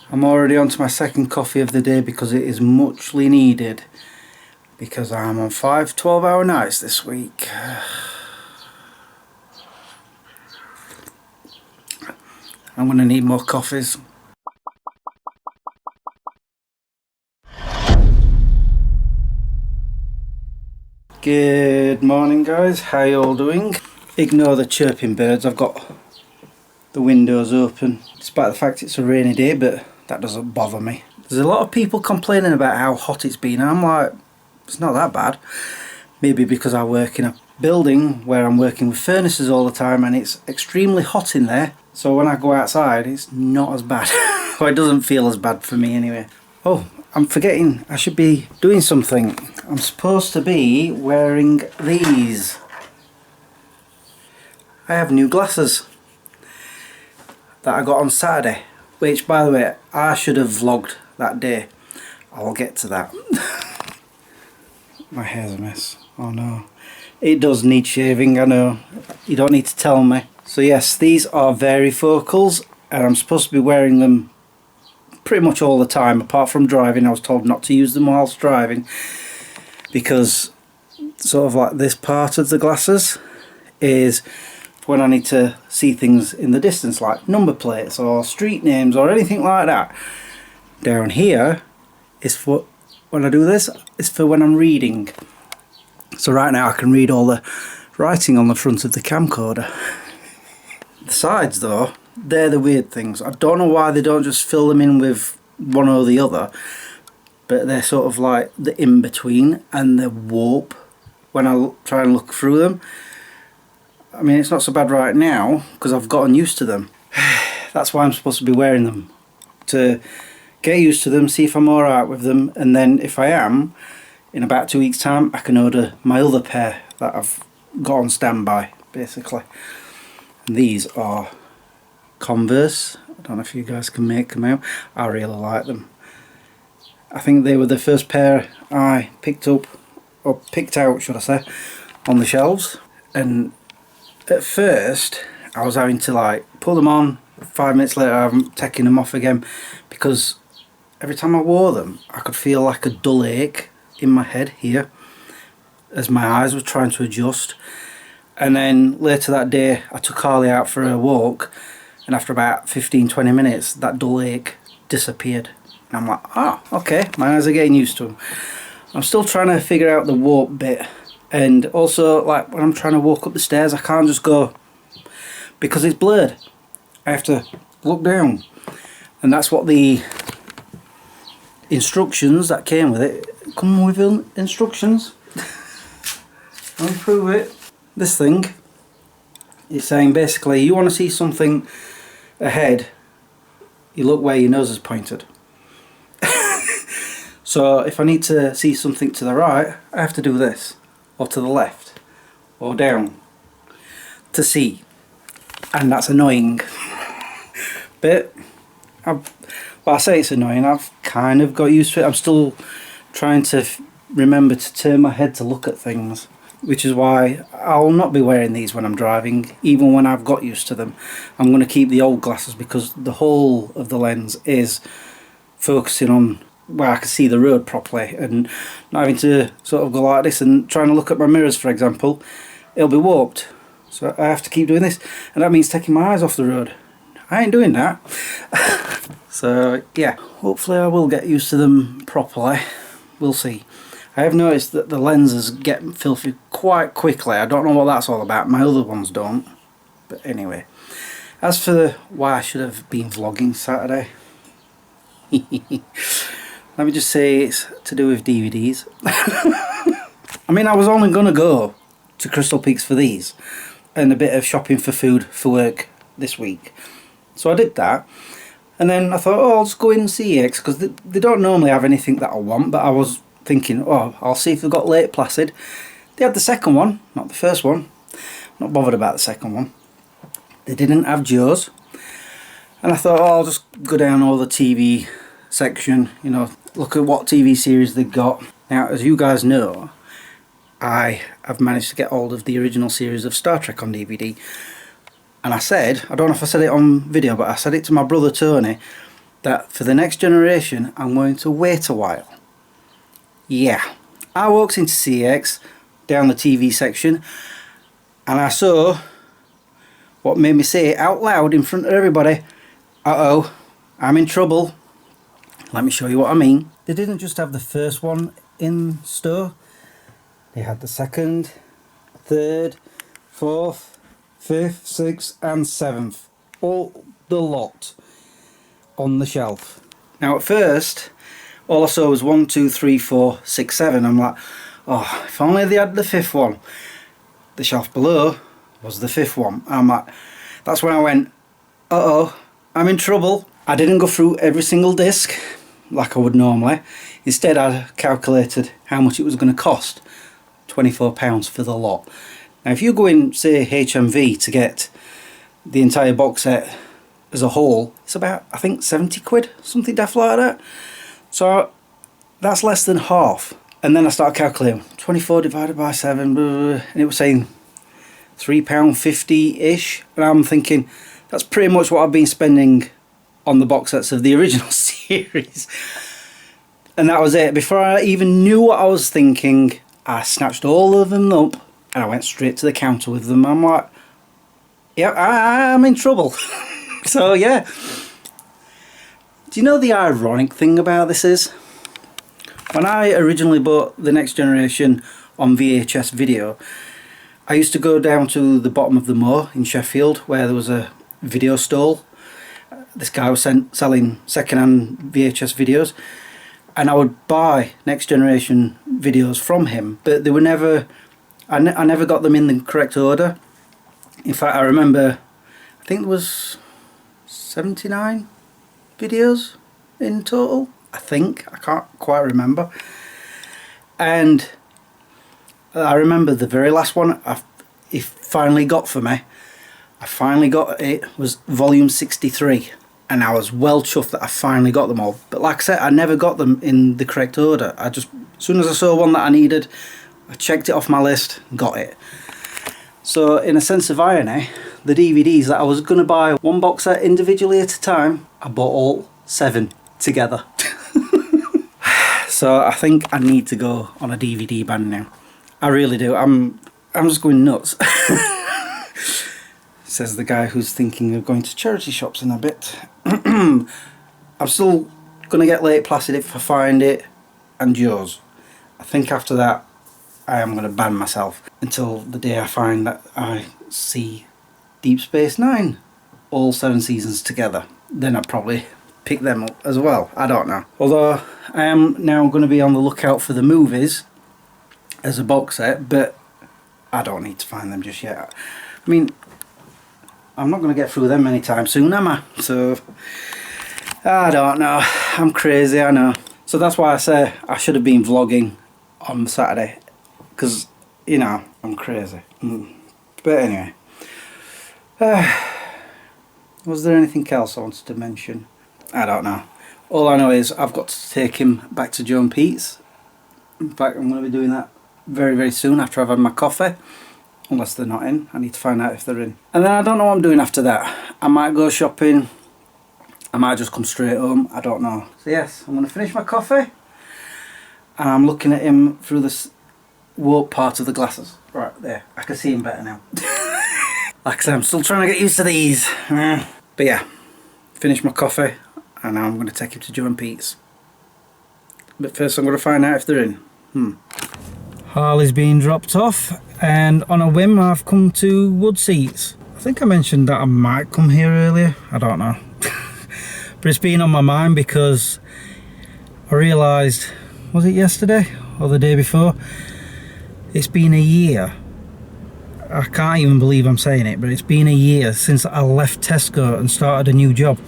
I'm already on to my second coffee of the day because it is muchly needed. Because I'm on 5 12-hour nights this week. I'm going to need more coffees. Good morning guys, how you all doing? Ignore the chirping birds, I've got the windows open despite the fact it's a rainy day, but that doesn't bother me. There's a lot of people complaining about how hot it's been and I'm like, it's not that bad. Maybe because I work in a building where I'm working with furnaces all the time and it's extremely hot in there, so when I go outside it's not as bad. Or it doesn't feel as bad for me anyway. Oh, I'm forgetting, I should be doing something. I'm supposed to be wearing these. I have new glasses that I got on Saturday, which by the way I should have vlogged that day. I'll get to that. My hair's a mess. Oh no. It does need shaving, I know. You don't need to tell me. So yes, these are Varifocals and I'm supposed to be wearing them pretty much all the time apart from driving. I was told not to use them whilst driving because sort of like this part of the glasses is when I need to see things in the distance like number plates or street names or anything like that. Down here is for when I do this, it's for when I'm reading. So right now I can read all the writing on the front of the camcorder. The sides though, they're the weird things. I don't know why they don't just fill them in with one or the other, but they're sort of like the in-between and the warp when I try and look through them. I mean, it's not so bad right now because I've gotten used to them. That's why I'm supposed to be wearing them, to get used to them, see if I'm alright with them, and then if I am, in about 2 weeks time I can order my other pair that I've got on standby basically. And these are Converse. I don't know if you guys can make them out. I really like them. I think they were the first pair I picked up, or picked out should I say, on the shelves. And at first I was having to like pull them on, 5 minutes later I'm taking them off again because every time I wore them I could feel like a dull ache in my head here as my eyes were trying to adjust. And then later that day I took Harley out for a walk and after about 15-20 minutes that dull ache disappeared. And I'm like, ah, okay, my eyes are getting used to them. I'm still trying to figure out the warp bit, and also like when I'm trying to walk up the stairs I can't just go because it's blurred. I have to look down, and that's what the instructions that came with it come with instructions. Let me prove it. This thing is saying basically you want to see something ahead, you look where your nose is pointed. So if I need to see something to the right I have to do this, or to the left or down to see, and that's annoying. But I say it's annoying, I've kind of got used to it. I'm still trying to remember to turn my head to look at things, which is why I'll not be wearing these when I'm driving, even when I've got used to them. I'm going to keep the old glasses because the whole of the lens is focusing on where I can see the road properly, and not having to sort of go like this and trying to look at my mirrors for example, it'll be warped. So I have to keep doing this, and that means taking my eyes off the road. I ain't doing that. So yeah, hopefully I will get used to them properly. We'll see. I have noticed that the lenses get filthy quite quickly. I don't know what that's all about. My other ones don't. But anyway, as for why I should have been vlogging Saturday, let me just say it's to do with DVDs. I mean, I was only going to go to Crystal Peaks for these and a bit of shopping for food for work this week. So I did that. And then I thought, oh, I'll just go in and see EX because they don't normally have anything that I want, but I was thinking, oh, I'll see if they've got Lake Placid. They had the second one, not the first one. Not bothered about the second one. They didn't have Joe's. And I thought, oh, I'll just go down all the TV section, you know, look at what TV series they've got. Now, as you guys know, I have managed to get hold of the original series of Star Trek on DVD. And I said, I don't know if I said it on video, but I said it to my brother Tony, that for the next generation I'm going to wait a while. Yeah, I walked into CX down the TV section and I saw what made me say it out loud in front of everybody, uh-oh, I'm in trouble. Let me show you what I mean. They didn't just have the first one in store, they had the second, third, fourth, fifth, sixth and seventh, all the lot on the shelf. Now at first all I saw was 1, 2, 3, 4, 6, 7. I'm like, oh, if only they had the fifth one. The shelf below was the fifth one. I'm like, that's when I went, uh-oh, I'm in trouble. I didn't go through every single disc like I would normally. Instead I calculated how much it was going to cost. £24 for the lot. Now if you go in, say, HMV to get the entire box set as a whole, it's about, I think, 70 quid, something daft like that. So that's less than half. And then I started calculating 24 divided by 7, blah, blah, blah, and it was saying £3.50-ish. And I'm thinking, that's pretty much what I've been spending on the box sets of the original series. And that was it. Before I even knew what I was thinking, I snatched all of them up and I went straight to the counter with them. I'm like, yeah, I'm in trouble. So yeah. Do you know the ironic thing about this is? When I originally bought the Next Generation on VHS video, I used to go down to the bottom of the moor in Sheffield where there was a video stall. This guy was selling second-hand VHS videos, and I would buy Next Generation videos from him, but they were never, I never got them in the correct order. In fact, I remember, I think there was 79 videos in total, I think. I can't quite remember. And I remember the very last one he finally got for me, I finally got it, was volume 63. And I was well chuffed that I finally got them all. But like I said, I never got them in the correct order. I just, as soon as I saw one that I needed, I checked it off my list, got it. So in a sense of irony, the DVDs that I was going to buy one box set individually at a time, I bought all 7 together. So I think I need to go on a DVD ban now. I really do. I'm just going nuts. Says the guy who's thinking of going to charity shops in a bit. I'm still going to get Lake Placid if I find it, and yours. I think after that I am going to ban myself until the day I find that I see Deep Space Nine, all 7 seasons together. Then I'll probably pick them up as well. I don't know. Although I am now going to be on the lookout for the movies as a box set, but I don't need to find them just yet. I mean, I'm not going to get through them anytime soon, am I? So, I don't know. I'm crazy, I know. So that's why I say I should have been vlogging on Saturday. Because, you know, I'm crazy. But anyway. Was there anything else I wanted to mention? I don't know. All I know is I've got to take him back to Joe and Pete's. In fact, I'm going to be doing that very, very soon after I've had my coffee. Unless they're not in. I need to find out if they're in. And then I don't know what I'm doing after that. I might go shopping. I might just come straight home. I don't know. So yes, I'm going to finish my coffee. And I'm looking at him through this warped part of the glasses. Right there. I can see him better now. Like I said, I'm still trying to get used to these. But yeah, finish my coffee. And now I'm going to take him to Joe and Pete's. But first I'm going to find out if they're in. Harley's being dropped off. And on a whim I've come to Wood Seats. I think I mentioned that I might come here earlier, I don't know. But it's been on my mind because I realised, was it yesterday or the day before? It's been a year. I can't even believe I'm saying it, but it's been a year since I left Tesco and started a new job.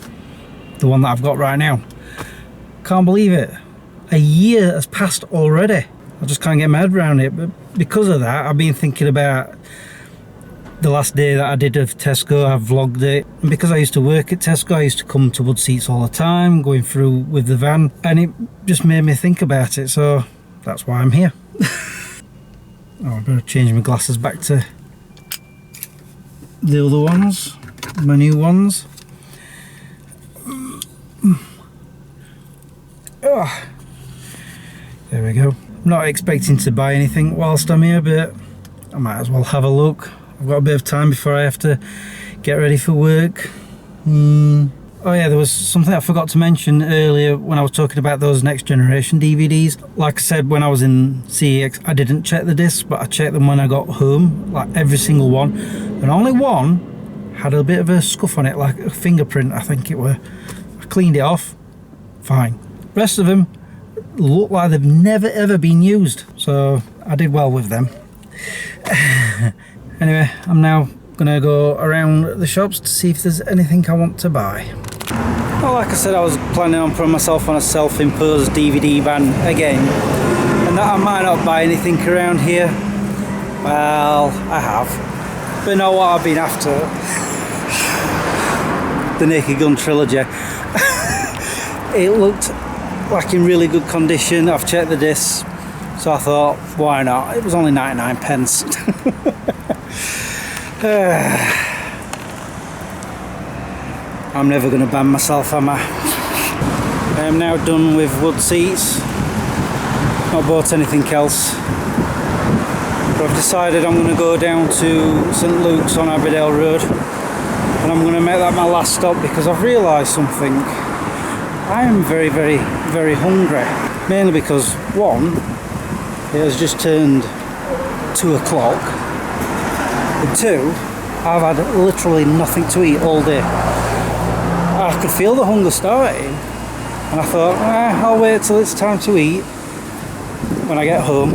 The one that I've got right now. Can't believe it. A year has passed already. I just can't get my head around it, but because of that I've been thinking about the last day that I did of Tesco. I've vlogged it, and because I used to work at Tesco I used to come to Wood Seats all the time, going through with the van, and it just made me think about it, so that's why I'm here. Oh, I better change my glasses back to the other ones, my new ones. Oh, there we go. I'm not expecting to buy anything whilst I'm here, but I might as well have a look. I've got a bit of time before I have to get ready for work. Oh yeah, there was something I forgot to mention earlier when I was talking about those Next Generation DVDs. Like I said, when I was in CEX, I didn't check the discs, but I checked them when I got home, like every single one. And only one had a bit of a scuff on it, like a fingerprint, I think it were. I cleaned it off, fine. Rest of them look like they've never ever been used, so I did well with them. Anyway, I'm now gonna go around the shops to see if there's anything I want to buy. Well, like I said, I was planning on putting myself on a self-imposed DVD ban again, and that I might not buy anything around here. Well, I have, but know what I've been after? The Naked Gun trilogy. It looked like in really good condition. I've checked the discs, so I thought, why not? It was only 99 pence. I'm never going to ban myself, am I? I am now done with wood seats. Not bought anything else. But I've decided I'm going to go down to St Luke's on Aberdale Road, and I'm going to make that my last stop because I've realised something. I am very, very, very hungry. Mainly because, one, it has just turned 2 o'clock. And two, I've had literally nothing to eat all day. I could feel the hunger starting, and I thought, I'll wait till it's time to eat when I get home.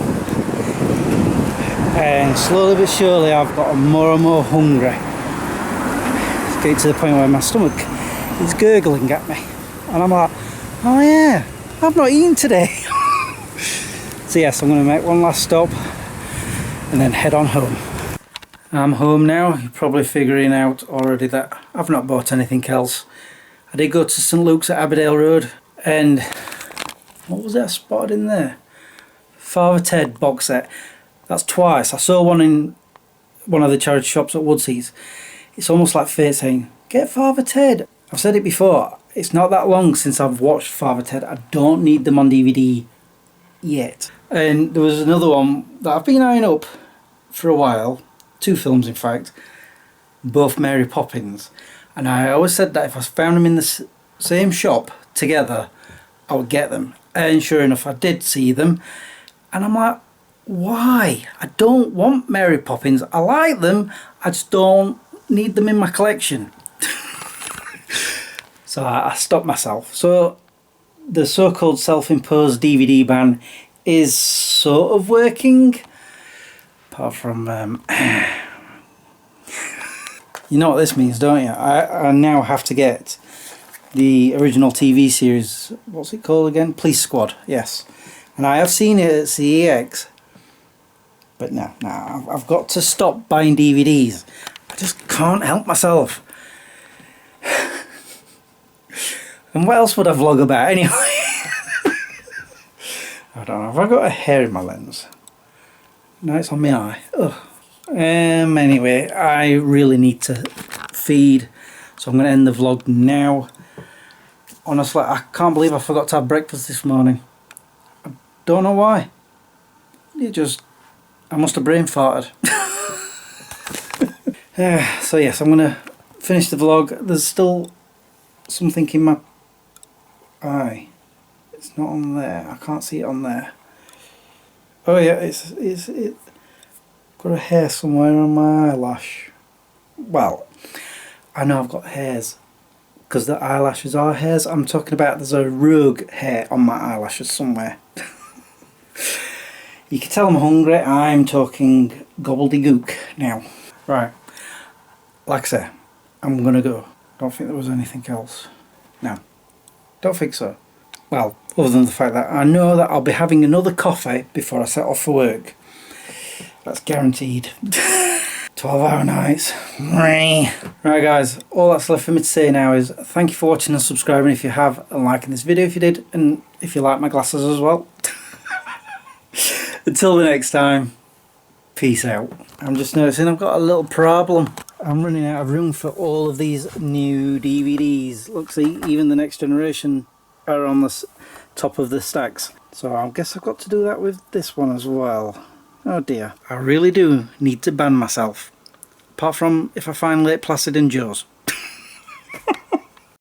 And slowly but surely I've got more and more hungry. It's getting to the point where my stomach is gurgling at me, and I'm like, oh yeah, I've not eaten today. So yes, I'm going to make one last stop and then head on home. I'm home now. You're probably figuring out already that I've not bought anything else. I did go to St Luke's at Aberdale Road, and what was that spotted in there? Father Ted box set. That's twice. I saw one in one of the charity shops at Woodseas. It's almost like fate saying, get Father Ted. I've said it before, it's not that long since I've watched Father Ted. I don't need them on DVD yet. And there was another one that I've been eyeing up for a while. 2 films in fact, both Mary Poppins, and I always said that if I found them in the same shop together I would get them, and sure enough I did see them, and I'm like, why? I don't want Mary Poppins. I like them, I just don't need them in my collection. So I stopped myself. So the so-called self-imposed DVD ban is sort of working. Apart from, you know what this means, don't you? I now have to get the original TV series, what's it called again? Police Squad, yes. And I have seen it at CEX. But no, I've got to stop buying DVDs. I just can't help myself. And what else would I vlog about anyway? I don't know, have I got a hair in my lens? No, it's on my eye. Ugh. Anyway, I really need to feed, so I'm going to end the vlog now. Honestly, I can't believe I forgot to have breakfast this morning. I don't know why. I must have brain farted. So yes, I'm going to finish the vlog. There's still something in my eye. It's not on there. I can't see it on there. Oh yeah, it's got a hair somewhere on my eyelash. Well, I know I've got hairs because the eyelashes are hairs. I'm talking about there's a rogue hair on my eyelashes somewhere. You can tell I'm hungry. I'm talking gobbledygook now. Right, like I say, I'm gonna go. Don't think there was anything else. No, don't think so. Well, other than the fact that I know that I'll be having another coffee before I set off for work. That's guaranteed. 12-hour nights. Right guys, all that's left for me to say now is thank you for watching and subscribing if you have, and liking this video if you did, and if you like my glasses as well. Until the next time, peace out. I'm just noticing I've got a little problem. I'm running out of room for all of these new DVDs. Look, see, even the Next Generation are on the top of the stacks. So I guess I've got to do that with this one as well. Oh dear. I really do need to ban myself. Apart from if I find Lake Placid and Joe's.